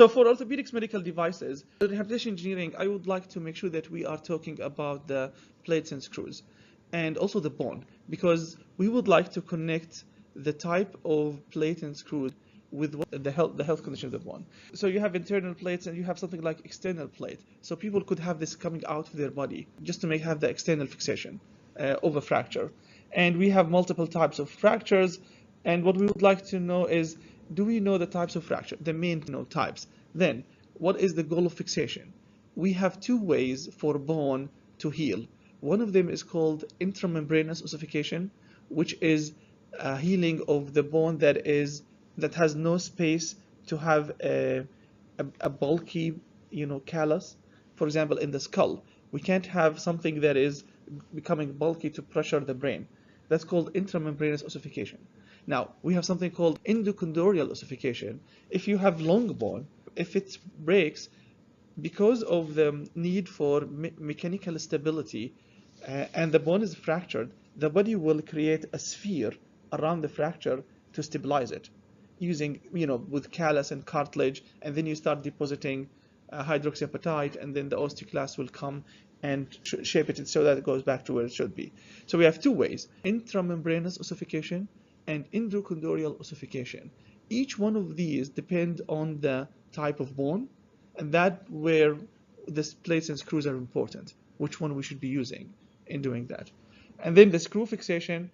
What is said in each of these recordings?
So for orthopedics medical devices, rehabilitation engineering, I would like to make sure that we are talking about the plates and screws and also the bone, because we would like to connect the type of plate and screws with the health condition of the bone. So you have internal plates and you have something like external plate. So people could have this coming out of their body just to have the external fixation of a fracture. And we have multiple types of fractures. And what we would like to know is, do we know the types of fracture, the main types? Then, what is the goal of fixation? We have two ways for bone to heal. One of them is called intramembranous ossification, which is healing of the bone that has no space to have a bulky, callus. For example, in the skull, we can't have something that is becoming bulky to pressure the brain. That's called intramembranous ossification. Now, we have something called endochondral ossification. If you have long bone, if it breaks, because of the need for mechanical stability, and the bone is fractured, the body will create a sphere around the fracture to stabilize it, using, with callus and cartilage, and then you start depositing hydroxyapatite, and then the osteoclast will come and shape it so that it goes back to where it should be. So we have two ways: intramembranous ossification and endochondral ossification. Each one of these depend on the type of bone, and that where the plates and screws are important, which one we should be using in doing that. And then the screw fixation,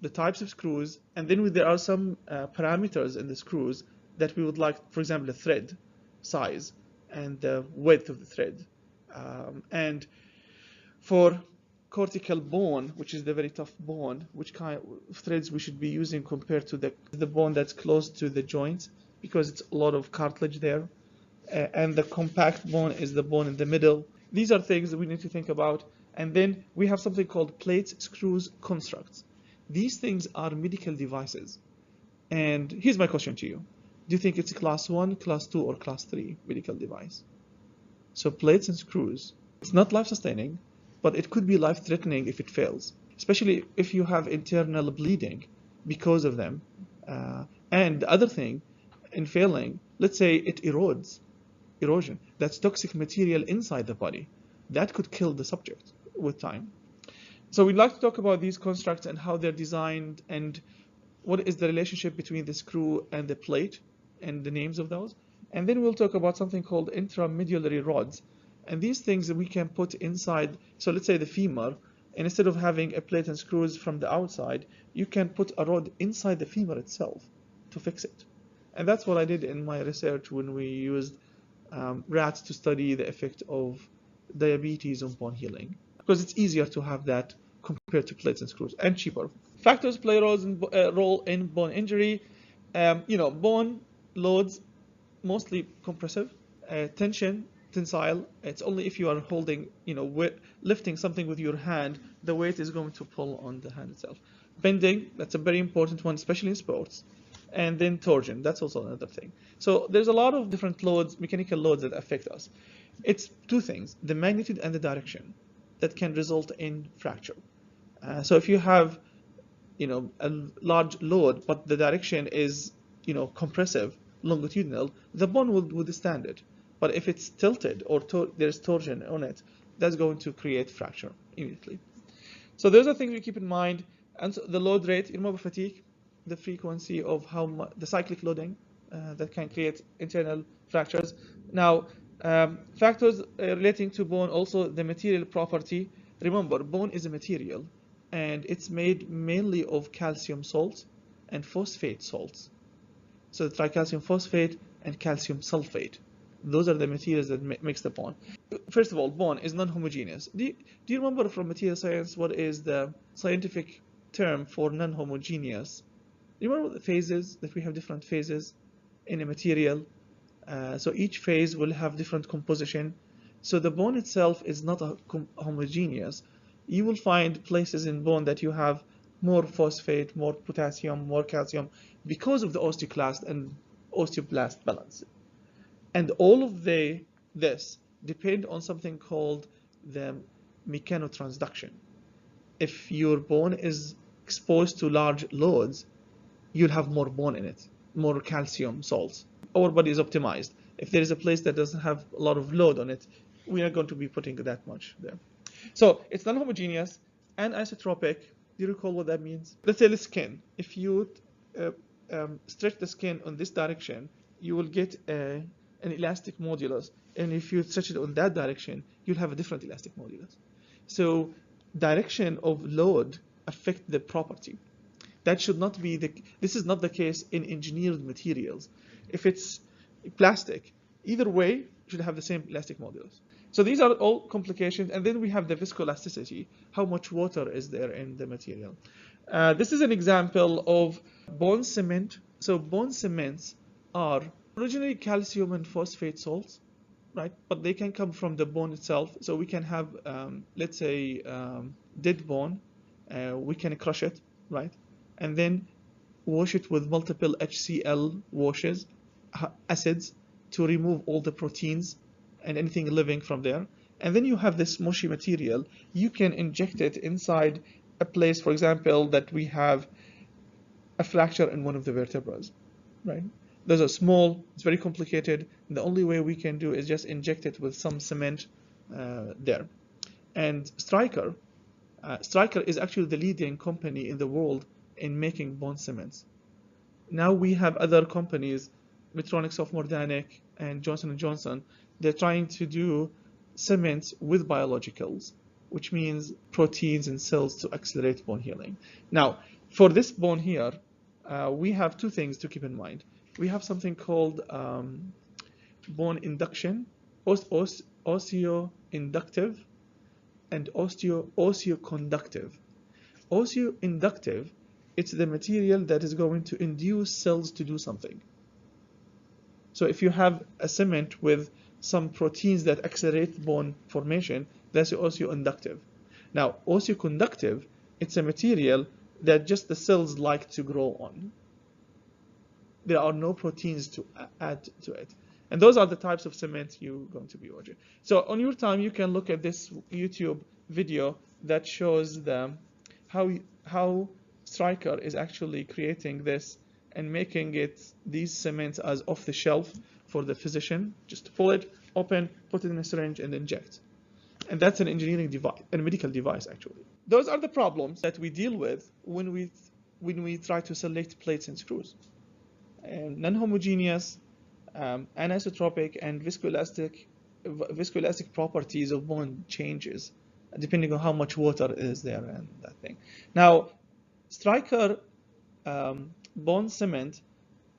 the types of screws, and then there are some parameters in the screws that we would like, for example, the thread size and the width of the thread. And for cortical bone, which is the very tough bone, which kind of threads we should be using compared to the bone that's close to the joints, because it's a lot of cartilage there. And the compact bone is the bone in the middle. These are things that we need to think about. And then we have something called plates, screws, constructs. These things are medical devices. And here's my question to you. Do you think it's a class 1, class 2, or class 3 medical device? So plates and screws, it's not life-sustaining, but it could be life-threatening if it fails, especially if you have internal bleeding because of them. And the other thing, in failing, let's say it erosion, that's toxic material inside the body. That could kill the subject with time. So we'd like to talk about these constructs and how they're designed and what is the relationship between the screw and the plate and the names of those. And then we'll talk about something called intramedullary rods. And these things that we can put inside, so let's say the femur, and instead of having a plate and screws from the outside, you can put a rod inside the femur itself to fix it. And that's what I did in my research when we used rats to study the effect of diabetes on bone healing, because it's easier to have that compared to plates and screws, and cheaper. Factors play role in bone injury. Bone loads, mostly compressive, tensile. It's only if you are holding, lifting something with your hand, the weight is going to pull on the hand itself. Bending, that's a very important one, especially in sports. And then torsion, that's also another thing. So there's a lot of different loads, mechanical loads that affect us. It's two things, the magnitude and the direction, that can result in fracture. So if you have, a large load, but the direction is, compressive, longitudinal, the bone will withstand it. But if it's tilted or there's torsion on it, that's going to create fracture immediately. So those are things we keep in mind. And so the load rate, remember fatigue, the frequency of how much, the cyclic loading that can create internal fractures. Now, factors relating to bone, also the material property. Remember, bone is a material, and it's made mainly of calcium salts and phosphate salts. So tricalcium phosphate and calcium sulfate. Those are the materials that makes the bone. First of all, bone is non-homogeneous. Do you remember from material science what is the scientific term for non-homogeneous? Do you remember the phases, that we have different phases in a material? So each phase will have different composition. So the bone itself is not homogeneous. You will find places in bone that you have more phosphate, more potassium, more calcium, because of the osteoclast and osteoblast balance. And all of this depend on something called the mechanotransduction. If your bone is exposed to large loads, you'll have more bone in it, more calcium salts. Our body is optimized. If there is a place that doesn't have a lot of load on it, we are going to be putting that much there. So it's non-homogeneous and isotropic. Do you recall what that means? Let's say the skin. If you stretch the skin on this direction, you will get an elastic modulus. And if you stretch it on that direction, you'll have a different elastic modulus. So direction of load affect the property. That should not be this is not the case in engineered materials. If it's plastic, either way, you should have the same elastic modulus. So these are all complications. And then we have the viscoelasticity, how much water is there in the material. This is an example of bone cement. So bone cements are originally calcium and phosphate salts, right? But they can come from the bone itself. So we can have, let's say, dead bone. We can crush it, right? And then wash it with multiple HCl washes, acids, to remove all the proteins and anything living from there. And then you have this mushy material. You can inject it inside a place, for example, that we have a fracture in one of the vertebrae, right? Those are small, it's very complicated. The only way we can do is just inject it with some cement there. And Stryker is actually the leading company in the world in making bone cements. Now we have other companies, Medtronic, Sofmordanic, and Johnson & Johnson. They're trying to do cements with biologicals, which means proteins and cells to accelerate bone healing. Now, for this bone here, we have two things to keep in mind. We have something called bone induction, osteoinductive, and osteoconductive. Osteoinductive, it's the material that is going to induce cells to do something. So if you have a cement with some proteins that accelerate bone formation, that's osteoinductive. Now, osteoconductive, it's a material that just the cells like to grow on. There are no proteins to add to it. And those are the types of cement you're going to be watching. So on your time, you can look at this YouTube video that shows how Stryker is actually creating this and making these cements as off the shelf for the physician. Just pull it, open, put it in a syringe, and inject. And that's an engineering device, a medical device actually. Those are the problems that we deal with when we try to select plates and screws. Non-homogeneous, anisotropic, and viscoelastic properties of bone changes depending on how much water is there and that thing. Now, Stryker bone cement,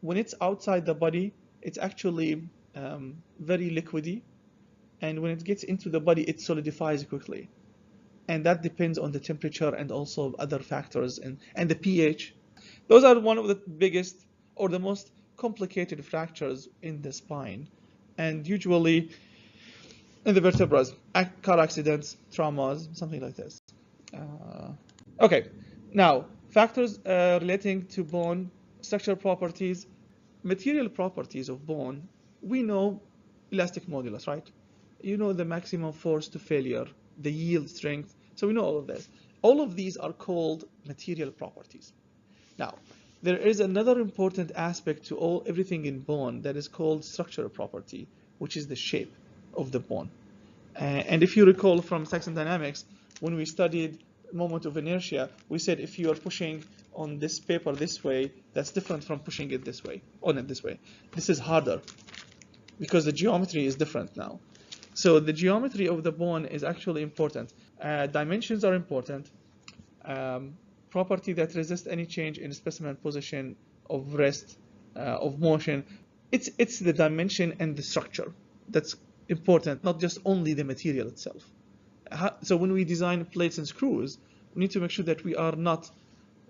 when it's outside the body, it's actually very liquidy, and when it gets into the body, it solidifies quickly. And that depends on the temperature and also other factors and the pH. Those are one of the biggest or the most complicated fractures in the spine, and usually in the vertebrae, car accidents, traumas, something like this. Okay, now factors relating to bone structural properties, material properties of bone. We know elastic modulus, right? You know the maximum force to failure, the yield strength. So we know all of this. All of these are called material properties. Now, there is another important aspect to everything in bone that is called structural property, which is the shape of the bone. And if you recall from Saxon dynamics, when we studied moment of inertia, we said if you are pushing on this paper this way, that's different from pushing it this way, on it this way. This is harder because the geometry is different now. So the geometry of the bone is actually important. Dimensions are important. Property that resists any change in specimen position, of rest, of motion. It's the dimension and the structure that's important, not just only the material itself. So when we design plates and screws, we need to make sure that we are not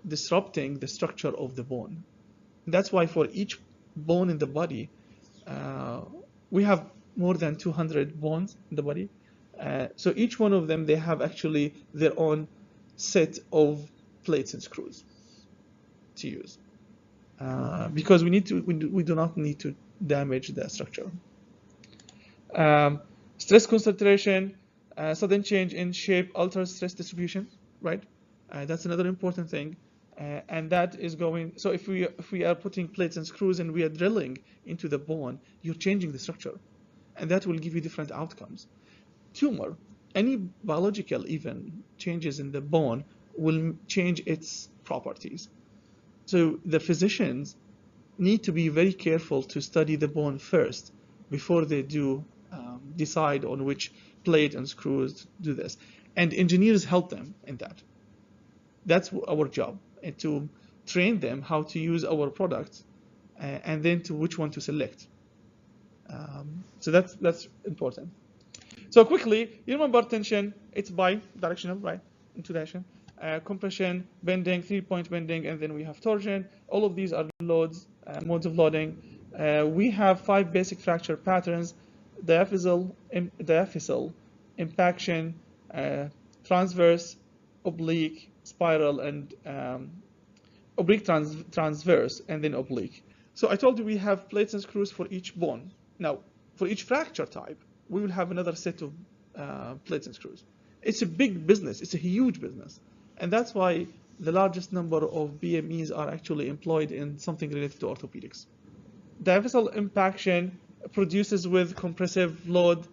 disrupting the structure of the bone. And that's why for each bone in the body, we have more than 200 bones in the body. So each one of them, they have actually their own set of plates and screws to use, because we do not need to damage the structure. Stress concentration, sudden change in shape alters stress distribution, right? That's another important thing. and that is going, so if we are putting plates and screws and we are drilling into the bone, you're changing the structure, and that will give you different outcomes. Tumor, any biological even changes in the bone will change its properties. So the physicians need to be very careful to study the bone first before they do decide on which plate and screws do this. And engineers help them in that. That's our job, and to train them how to use our products and then to which one to select. So that's important. So quickly, you remember tension, it's bi-directional, right? Into direction. Compression, bending, 3-point bending, and then we have torsion. All of these are loads, modes of loading. We have 5 basic fracture patterns: diaphyseal, impaction, transverse, oblique, spiral, and oblique transverse, and then oblique. So I told you we have plates and screws for each bone. Now, for each fracture type, we will have another set of plates and screws. It's a big business. It's a huge business. And that's why the largest number of BMEs are actually employed in something related to orthopedics. Diaphyseal impaction produces with compressive load,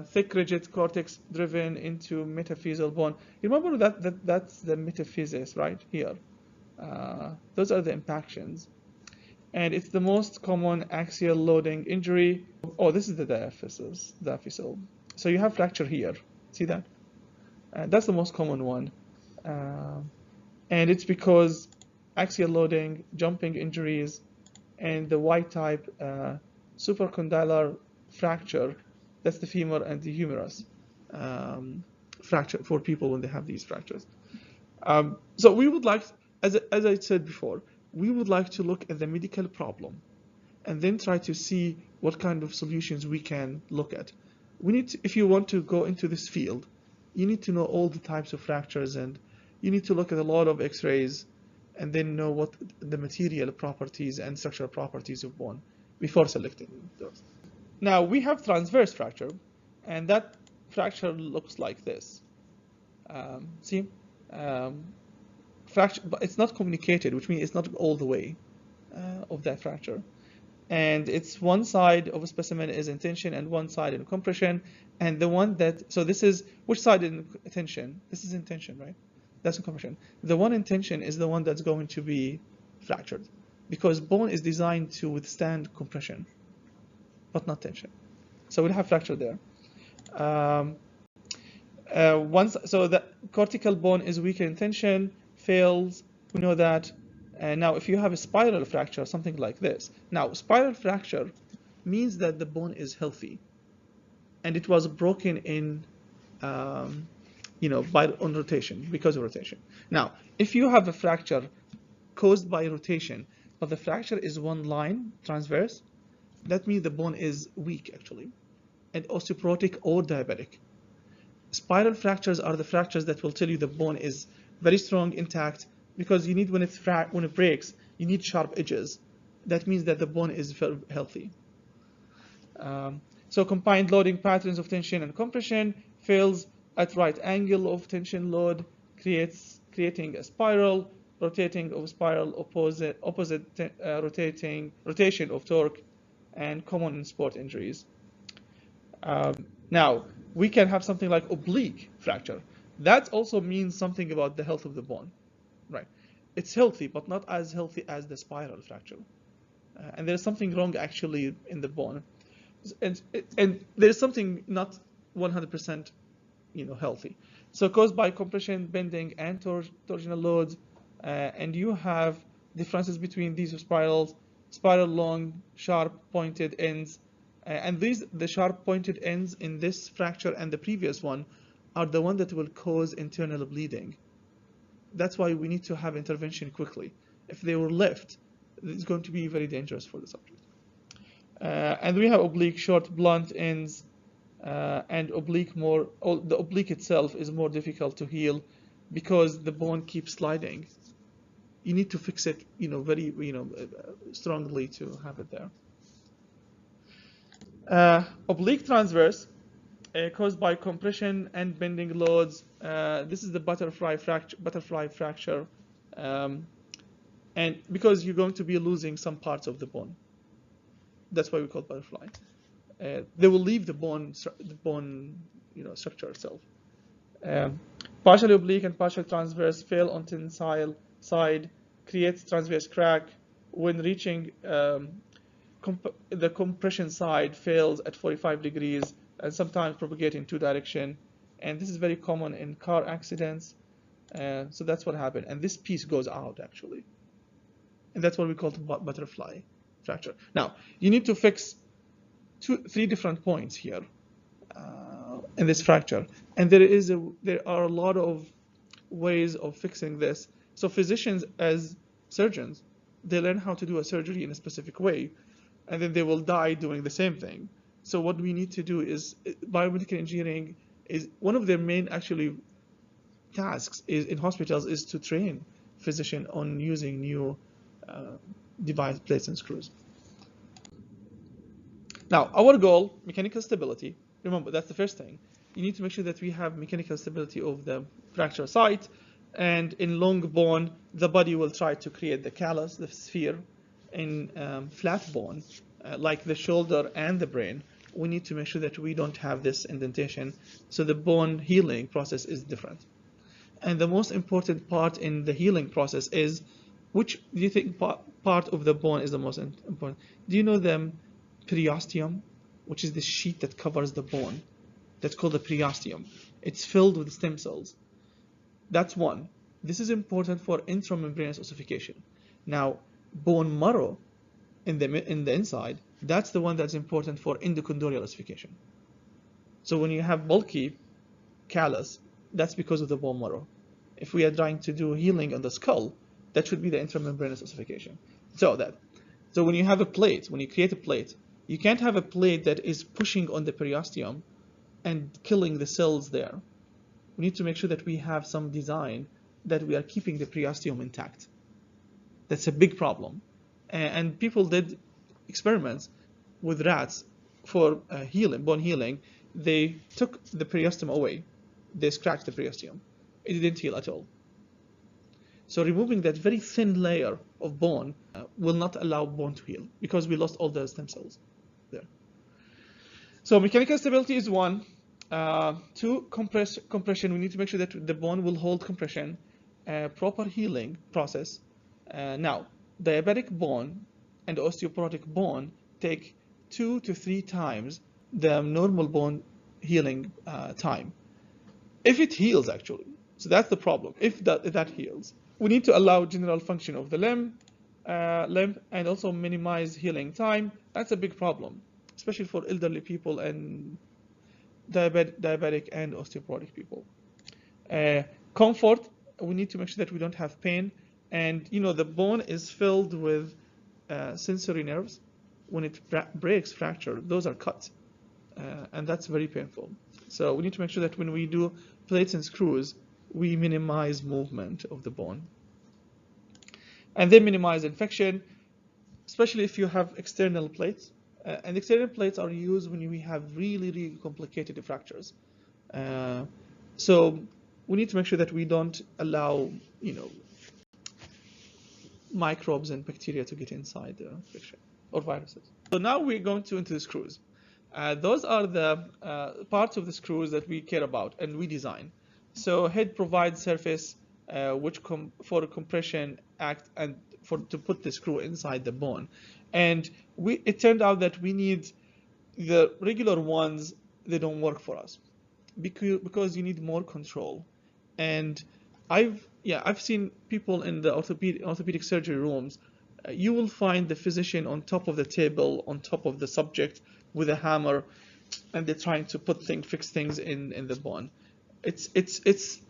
thick rigid cortex driven into metaphyseal bone. You remember that's the metaphysis right here. Those are the impactions. And it's the most common axial loading injury. Oh, this is the diaphyseal. So you have fracture here. See that? That's the most common one. And it's because axial loading, jumping injuries, and the Y-type supracondylar fracture, that's the femur and the humerus fracture for people when they have these fractures. So we would like, as I said before, we would like to look at the medical problem and then try to see what kind of solutions we can look at. We need to, if you want to go into this field, you need to know all the types of fractures, and you need to look at a lot of x-rays and then know what the material properties and structural properties of bone before selecting those. Now we have transverse fracture, and that fracture looks like this. See? Fracture, but it's not communicated, which means it's not all the way of that fracture. And it's one side of a specimen is in tension and one side in compression. And the one that, so this is, which side in tension? This is in tension, right? That's in compression. The one in tension is the one that's going to be fractured, because bone is designed to withstand compression, but not tension. So we'll have fracture there. So the cortical bone is weaker in tension, fails, we know that. And now if you have a spiral fracture, something like this. Now, spiral fracture means that the bone is healthy and it was broken in, on rotation, because of rotation. Now, if you have a fracture caused by rotation, but the fracture is one line, transverse, that means the bone is weak actually, and osteoporotic or diabetic. Spiral fractures are the fractures that will tell you the bone is very strong, intact, because you need, when it breaks, you need sharp edges. That means that the bone is healthy. So combined loading patterns of tension and compression fails at right angle of tension load, creating a spiral, rotating of spiral, opposite rotation of torque, and common in sport injuries. Now, we can have something like oblique fracture. That also means something about the health of the bone, right? It's healthy, but not as healthy as the spiral fracture. And there's something wrong actually in the bone. And there's something not 100% healthy. So caused by compression, bending, and torsional loads, and you have differences between these spirals, spiral long, sharp pointed ends, and the sharp pointed ends in this fracture and the previous one are the one that will cause internal bleeding. That's why we need to have intervention quickly. If they were left, it's going to be very dangerous for the subject. And we have oblique, short, blunt ends, and oblique the oblique itself is more difficult to heal because the bone keeps sliding. You need to fix it, very, strongly to have it there. Oblique transverse, caused by compression and bending loads. This is the butterfly fracture. And because you're going to be losing some parts of the bone. That's why we call it butterfly. They will leave the bone structure itself. Partially oblique and partial transverse fail on tensile side, creates transverse crack. When reaching the compression side, fails at 45 degrees and sometimes propagate in two direction. And this is very common in car accidents. So that's what happened. And this piece goes out actually. And that's what we call the butterfly fracture. Now, you need to fix three different points here in this fracture. And there are a lot of ways of fixing this. So physicians, as surgeons, they learn how to do a surgery in a specific way, and then they will die doing the same thing. So what we need to do is, biomedical engineering is one of their main actually tasks in hospitals is to train physicians on using new device plates and screws. Now, our goal, mechanical stability. Remember, that's the first thing. You need to make sure that we have mechanical stability of the fracture site. And in long bone, the body will try to create the callus, the sphere. In flat bone, like the shoulder and the brain, we need to make sure that we don't have this indentation. So the bone healing process is different. And the most important part in the healing process is, which do you think part of the bone is the most important? Do you know the periosteum, which is the sheet that covers the bone? That's called the periosteum. It's filled with stem cells. That's one. This is important for intramembranous ossification. Now, bone marrow in the inside, that's the one that's important for endochondral ossification. So when you have bulky callus, that's because of the bone marrow. If we are trying to do healing on the skull, that should be the intramembranous ossification. So when you have a plate, when you create a plate, you can't have a plate that is pushing on the periosteum and killing the cells there. We need to make sure that we have some design that we are keeping the periosteum intact. That's a big problem. And people did experiments with rats for bone healing. They took the periosteum away. They scratched the periosteum. It didn't heal at all. So removing that very thin layer of bone will not allow bone to heal because we lost all the stem cells there. So mechanical stability is one. Two, compression. We need to make sure that the bone will hold compression. Proper healing process. Now, diabetic bone and osteoporotic bone take 2 to 3 times the normal bone healing time. If it heals, actually. So that's the problem. If that heals, we need to allow general function of the limb, and also minimize healing time. That's a big problem, especially for elderly people and diabetic and osteoporotic people. Comfort. We need to make sure that we don't have pain. And the bone is filled with sensory nerves. When it breaks, fracture, those are cut, and that's very painful. So we need to make sure that when we do plates and screws, we minimize movement of the bone. And then minimize infection, especially if you have external plates. And external plates are used when we have really, really complicated fractures. So we need to make sure that we don't allow, microbes and bacteria to get inside the friction or viruses. So now we're going into the screws. Those are the parts of the screws that we care about and we design. So head provides surface which for compression act and to put the screw inside the bone. And it turned out that we need the regular ones. They don't work for us because you need more control. And I've seen people in the orthopedic surgery rooms. You will find the physician on top of the table, on top of the subject with a hammer, and they're trying to fix things in the bone. It's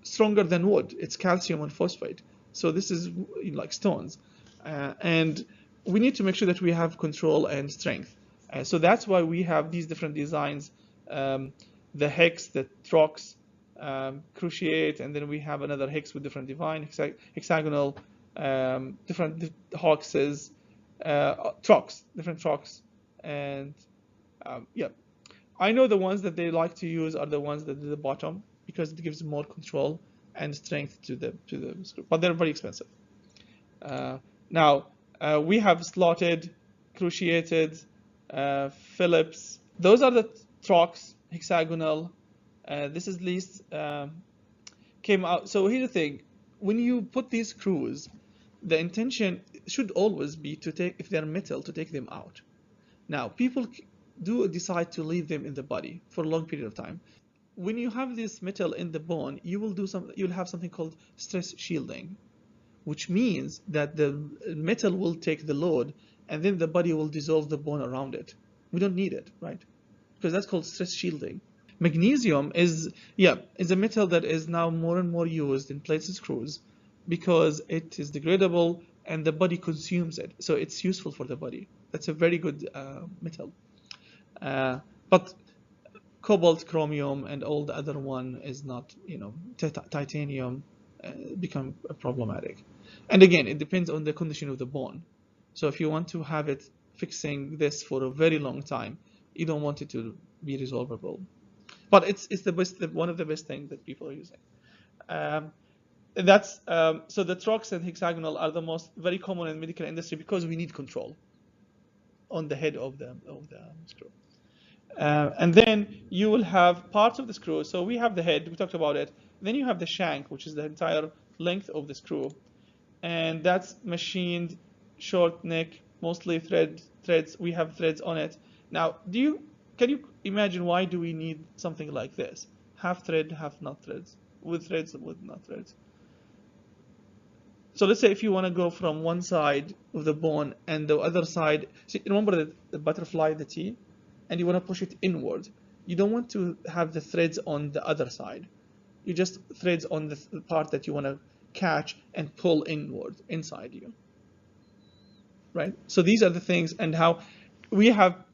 stronger than wood. It's calcium and phosphate. So this is like stones, and we need to make sure that we have control and strength. So that's why we have these different designs: the hex, the trox, cruciate, and then we have another hex with different hexagonal, different hoxes, different trox, and I know the ones that they like to use are the ones that are the bottom because it gives more control. and strength to the screw, but they're very expensive. Now we have slotted, cruciated, Phillips. Those are the trocks, hexagonal. This is least came out. So here's the thing: when you put these screws, the intention should always be to take, if they're metal, to take them out. Now people do decide to leave them in the body for a long period of time. When you have this metal in the bone, you'll have something called stress shielding, which means that the metal will take the load and then the body will dissolve the bone around it. We don't need it, right? Because that's called stress shielding. Magnesium is a metal that is now more and more used in plates and screws because it is degradable and the body consumes it. So it's useful for the body. That's a very good metal. But cobalt, chromium, and all the other one is not, titanium become problematic. And again, it depends on the condition of the bone. So if you want to have it fixing this for a very long time, you don't want it to be resolvable. But it's the best, one of the best things that people are using. So the trocks and hexagonal are the most very common in medical industry because we need control on the head of the screw. And then you will have parts of the screw. So we have the head, we talked about it. Then you have the shank, which is the entire length of the screw. And that's machined, short neck, mostly threads. We have threads on it. Now, can you imagine why do we need something like this? Half thread, half not threads, with threads, with not threads. So let's say if you want to go from one side of the bone and the other side, see, remember the butterfly, the T? And you want to push it inward. You don't want to have the threads on the other side. You just threads on the part that you want to catch and pull inward, inside you. Right? So these are the things, and how we have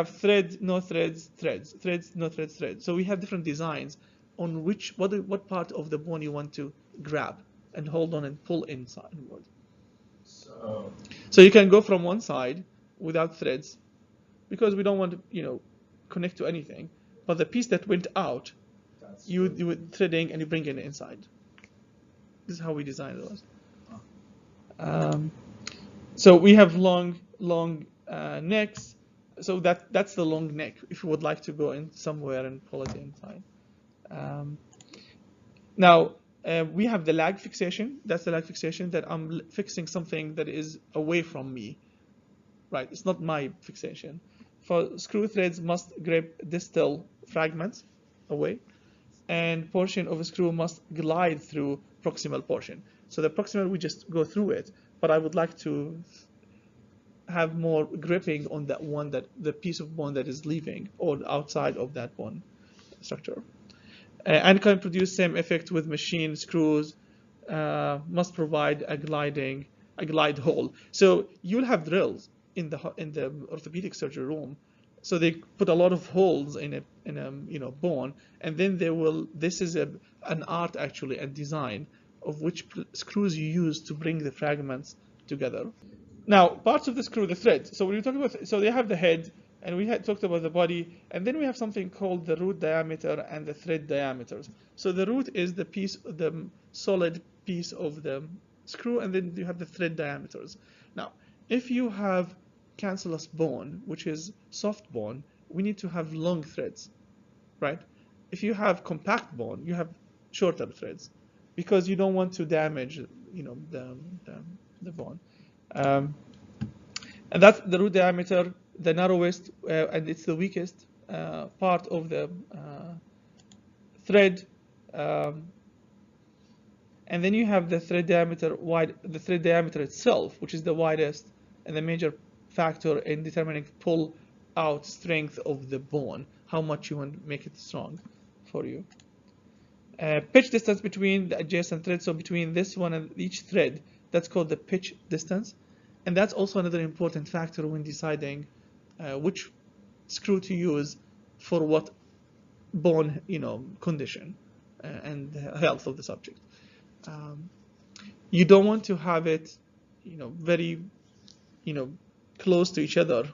threads, no threads, threads, threads, no threads, threads. So we have different designs on what part of the bone you want to grab and hold on and pull inside inward. So you can go from one side without threads, because we don't want to, connect to anything. But the piece that went out, you do threading and you bring it inside. This is how we design those. So we have long necks. So that's the long neck. If you would like to go in somewhere and pull it inside. Now we have the lag fixation. That's the lag fixation, that I'm fixing something that is away from me. Right? It's not my fixation. For screw threads must grab distal fragments away, and portion of a screw must glide through proximal portion. So the proximal, we just go through it, but I would like to have more gripping on that one, that the piece of bone that is leaving or outside of that bone structure. And can produce same effect with machine screws, must provide a glide hole. So you'll have drills in the orthopedic surgery room, so they put a lot of holes in a bone, and then they will. This is an art actually, and design of which screws you use to bring the fragments together. Now, parts of the screw, the threads. So when we talk about, so they have the head, and we had talked about the body, and then we have something called the root diameter and the thread diameters. So the root is the solid piece of the screw, and then you have the thread diameters. Now, if you have cancellous bone, which is soft bone, we need to have long threads, right? If you have compact bone, you have shorter threads, because you don't want to damage, the bone. And that's the root diameter, the narrowest, and it's the weakest part of the thread. And then you have the thread diameter the thread diameter itself, which is the widest and the major factor in determining pull out strength of the bone, how much you want to make it strong for you. Pitch distance between the adjacent threads, so between this one and each thread, that's called the pitch distance. And that's also another important factor when deciding which screw to use for what bone, condition and health of the subject. You don't want to have it, very, close to each other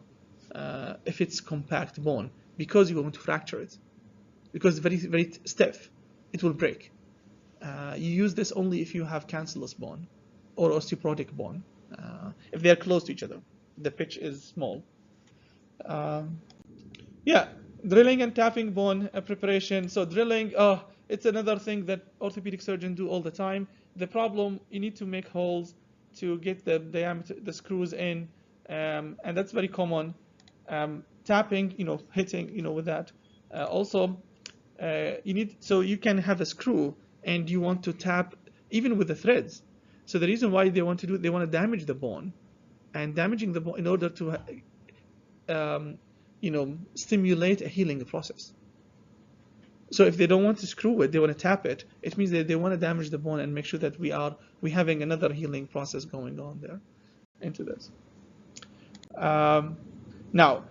if it's compact bone, because you want to fracture it, because it's very, very stiff. It will break. You use this only if you have cancellous bone or osteoporotic bone. If they are close to each other, the pitch is small. Yeah, drilling and tapping bone preparation. So drilling, it's another thing that orthopedic surgeons do all the time. The problem, you need to make holes to get the diameter, the screws in, and that's very common. Tapping, hitting, with that. Also, you need, so you can have a screw and you want to tap even with the threads. So the reason why they want to do it, they want to damage the bone, and damaging the bone in order to stimulate a healing process. So if they don't want to screw it, they want to tap it. It means that they want to damage the bone and make sure that we're having another healing process going on there into this. Now,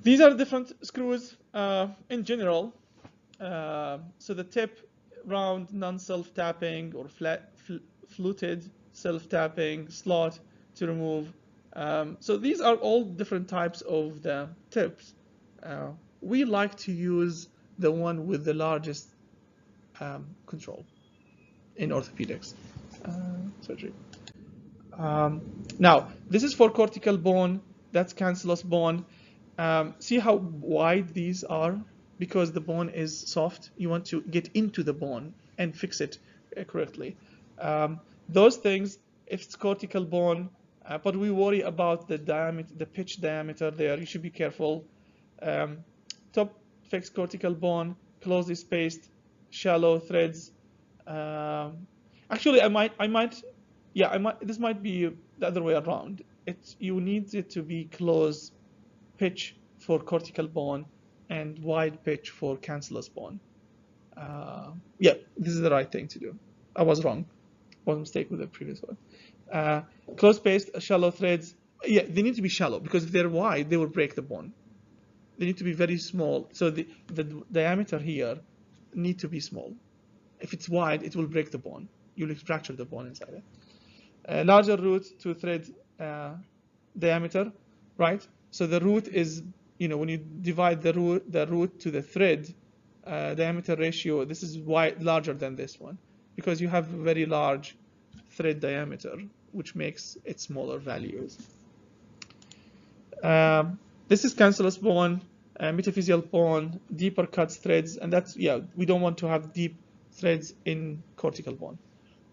these are different screws in general. So the tip, round, non-self-tapping, or fluted, self-tapping, slot to remove. So these are all different types of the tips. We like to use the one with the largest control in orthopedics surgery. Now, this is for cortical bone, that's cancellous bone. See how wide these are? Because the bone is soft, you want to get into the bone and fix it correctly. Those things, if it's cortical bone, but we worry about the diameter, the pitch diameter there, you should be careful. Top fixed cortical bone, closely spaced, shallow threads. Actually, this might be the other way around. You need it to be close pitch for cortical bone and wide pitch for cancellous bone. Yeah, this is the right thing to do. I was wrong. Was a mistake with the previous one. Close spaced, shallow threads. Yeah, they need to be shallow because if they're wide, they will break the bone. They need to be very small. So the diameter here need to be small. If it's wide, it will break the bone. You'll fracture the bone inside it. Larger root to thread diameter, right? So the root is, when you divide the root to the thread diameter ratio, this is larger than this one because you have a very large thread diameter, which makes it smaller values. This is cancellous bone, metaphyseal bone, deeper cuts threads, and that's, we don't want to have deep threads in cortical bone.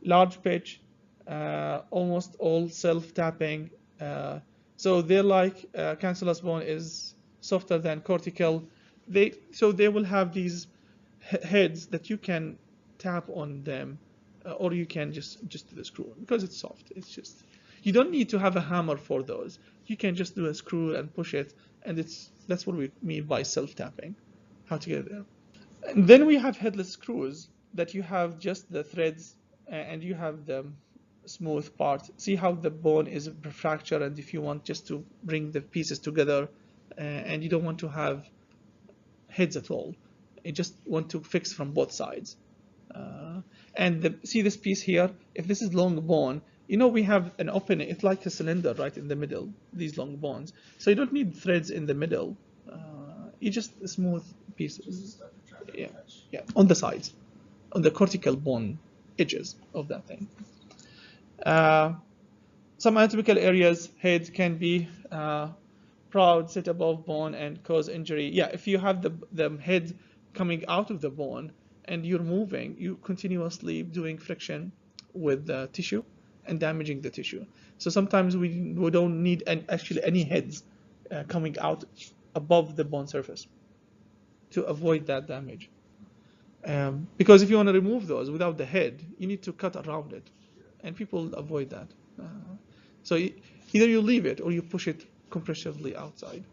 Large pitch, almost all self-tapping. So they're like cancellous bone is softer than cortical. So they will have these heads that you can tap on them, or you can just do the screw because it's soft. It's just, you don't need to have a hammer for those. You can just do a screw and push it, and that's what we mean by self-tapping. How to get it there. And then we have headless screws that you have just the threads and you have the smooth part. See how the bone is fractured, and if you want just to bring the pieces together and you don't want to have heads at all, you just want to fix from both sides. See this piece here, if this is long bone, we have an opening, it's like a cylinder right in the middle, these long bones. So you don't need threads in the middle, you just smooth pieces. Yeah, on the sides, on the cortical bone edges of that thing. Some anatomical areas, head can be proud, sit above bone and cause injury. Yeah, if you have the head coming out of the bone and you're moving, you continuously doing friction with the tissue and damaging the tissue. So sometimes we don't need actually any heads coming out above the bone surface to avoid that damage. Because if you want to remove those without the head, you need to cut around it, and people avoid that. So either you leave it or you push it compressively outside,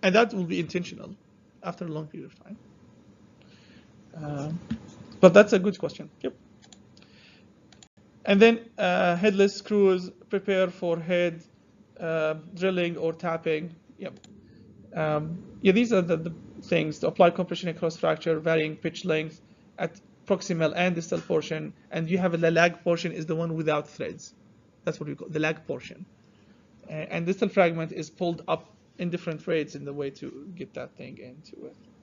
and that will be intentional after a long period of time. But that's a good question. Yep. And then headless screws, prepare for head drilling or tapping. Yep. These are the things to apply compression across fracture, varying pitch length at proximal and distal portion, and you have the lag portion is the one without threads. That's what we call the lag portion. And distal fragment is pulled up in different rates in the way to get that thing into it.